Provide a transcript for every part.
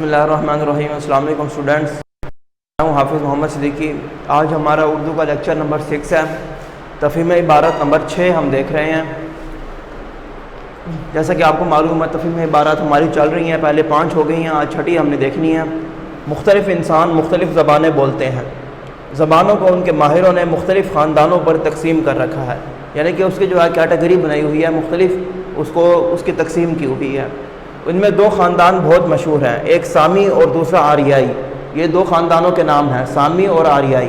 بسم اللہ الرحمن الرحیم۔ السلام علیکم اسٹوڈنٹس، میں ہوں حافظ محمد صدیقی۔ آج ہمارا اردو کا لیکچر نمبر 6 ہے، تفہیم عبارت نمبر 6 ہم دیکھ رہے ہیں۔ جیسا کہ آپ کو معلوم ہے تفہیم عبارت ہماری چل رہی ہیں، پہلے 5 ہو گئی ہیں، آج 6 ہم نے دیکھنی ہے۔ مختلف انسان مختلف زبانیں بولتے ہیں، زبانوں کو ان کے ماہروں نے مختلف خاندانوں پر تقسیم کر رکھا ہے، یعنی کہ اس کی جو ہے کیٹیگری بنائی ہوئی ہے، مختلف اس کی تقسیم کی ہوئی ہے۔ ان میں 2 خاندان بہت مشہور ہیں، ایک سامی اور دوسرا آریائی۔ یہ 2 خاندانوں کے نام ہیں، سامی اور آریائی۔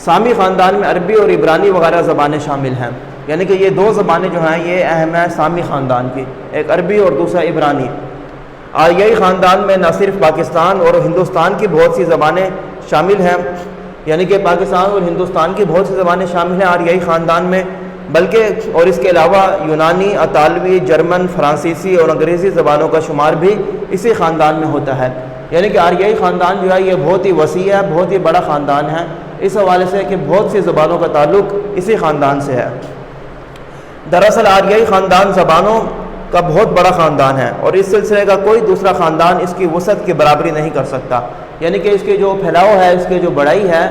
سامی خاندان میں عربی اور عبرانی وغیرہ زبانیں شامل ہیں، یعنی کہ یہ 2 زبانیں جو ہیں یہ اہم ہیں سامی خاندان کی، ایک عربی اور دوسرا عبرانی۔ آریائی خاندان میں نہ صرف پاکستان اور ہندوستان کی بہت سی زبانیں شامل ہیں، یعنی کہ پاکستان اور ہندوستان کی بہت سی زبانیں شامل ہیں آریائی خاندان میں، بلکہ اور اس کے علاوہ یونانی، اطالوی، جرمن، فرانسیسی اور انگریزی زبانوں کا شمار بھی اسی خاندان میں ہوتا ہے۔ یعنی کہ آریائی خاندان جو ہے یہ بہت ہی وسیع ہے، بہت ہی بڑا خاندان ہے، اس حوالے سے کہ بہت سی زبانوں کا تعلق اسی خاندان سے ہے۔ دراصل آریائی خاندان زبانوں کا بہت بڑا خاندان ہے، اور اس سلسلے کا کوئی دوسرا خاندان اس کی وسعت کی برابری نہیں کر سکتا، یعنی کہ اس کے جو پھیلاؤ ہے، اس کے جو بڑائی ہے،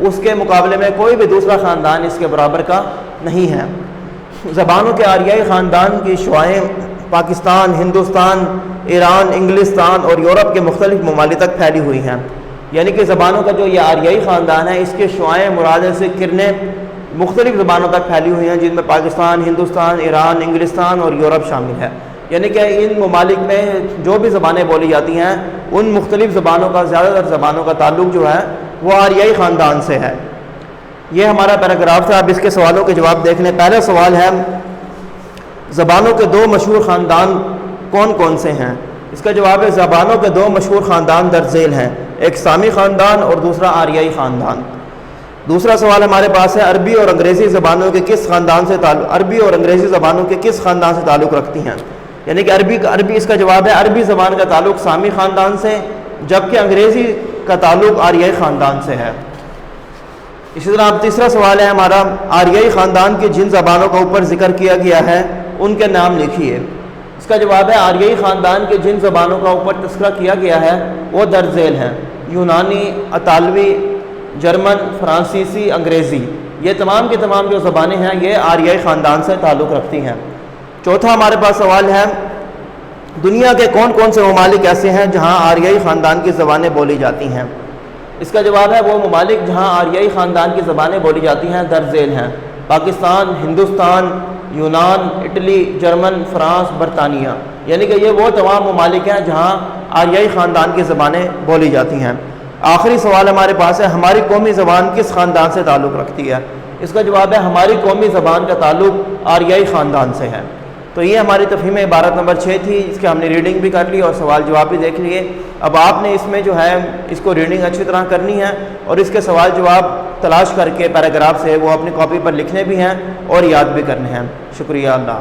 اس کے مقابلے میں کوئی بھی دوسرا خاندان اس کے برابر کا نہیں ہے۔ زبانوں کے آریائی خاندان کی شعائیں پاکستان، ہندوستان، ایران، انگلستان اور یورپ کے مختلف ممالک تک پھیلی ہوئی ہیں، یعنی کہ زبانوں کا جو یہ آریائی خاندان ہے اس کے شعائیں مراد سے کرنیں مختلف زبانوں تک پھیلی ہوئی ہیں، جن میں پاکستان، ہندوستان، ایران، انگلستان اور یورپ شامل ہے۔ یعنی کہ ان ممالک میں جو بھی زبانیں بولی جاتی ہیں ان مختلف زبانوں کا، زیادہ تر زبانوں کا تعلق جو ہے وہ آریائی خاندان سے ہے۔ یہ ہمارا پیراگراف تھا، اب اس کے سوالوں کے جواب دیکھ لیں۔ پہلا سوال ہے، زبانوں کے 2 مشہور خاندان کون کون سے ہیں؟ اس کا جواب ہے زبانوں کے 2 مشہور خاندان درج ذیل ہیں، ایک سامی خاندان اور دوسرا آریائی خاندان۔ دوسرا سوال ہمارے پاس ہے، عربی اور انگریزی زبانوں کے کس خاندان سے تعلق رکھتی ہیں؟ یعنی کہ عربی اس کا جواب ہے عربی زبان کا تعلق سامی خاندان سے، جبکہ انگریزی کا تعلق آریائی خاندان سے ہے۔ اسی طرح اب تیسرا سوال ہے ہمارا، آریائی خاندان کی جن زبانوں کا اوپر ذکر کیا گیا ہے ان کے نام لکھیے۔ اس کا جواب ہے آریائی خاندان کی جن زبانوں کا اوپر تذکرہ کیا گیا ہے وہ درج ذیل ہیں، یونانی، اطالوی، جرمن، فرانسیسی، انگریزی۔ یہ تمام کی تمام جو زبانیں ہیں یہ آریائی خاندان سے تعلق رکھتی ہیں۔ چوتھا ہمارے پاس سوال ہے، دنیا کے کون کون سے ممالک ایسے ہیں جہاں آریائی خاندان کی زبانیں بولی جاتی ہیں؟ اس کا جواب ہے وہ ممالک جہاں آریائی خاندان کی زبانیں بولی جاتی ہیں درج ذیل ہیں، پاکستان، ہندوستان، یونان، اٹلی، جرمن، فرانس، برطانیہ۔ یعنی کہ یہ وہ تمام ممالک ہیں جہاں آریائی خاندان کی زبانیں بولی جاتی ہیں۔ آخری سوال ہمارے پاس ہے، ہماری قومی زبان کس خاندان سے تعلق رکھتی ہے؟ اس کا جواب ہے ہماری قومی زبان کا تعلق آریائی خاندان سے ہے۔ تو یہ ہماری تفہیم عبارت نمبر 6 تھی، اس کے ہم نے ریڈنگ بھی کر لی اور سوال جواب بھی دیکھ لیے۔ اب آپ نے اس میں جو ہے اس کو ریڈنگ اچھی طرح کرنی ہے اور اس کے سوال جواب تلاش کر کے پیراگراف سے وہ اپنی کاپی پر لکھنے بھی ہیں اور یاد بھی کرنے ہیں۔ شکریہ، اللہ۔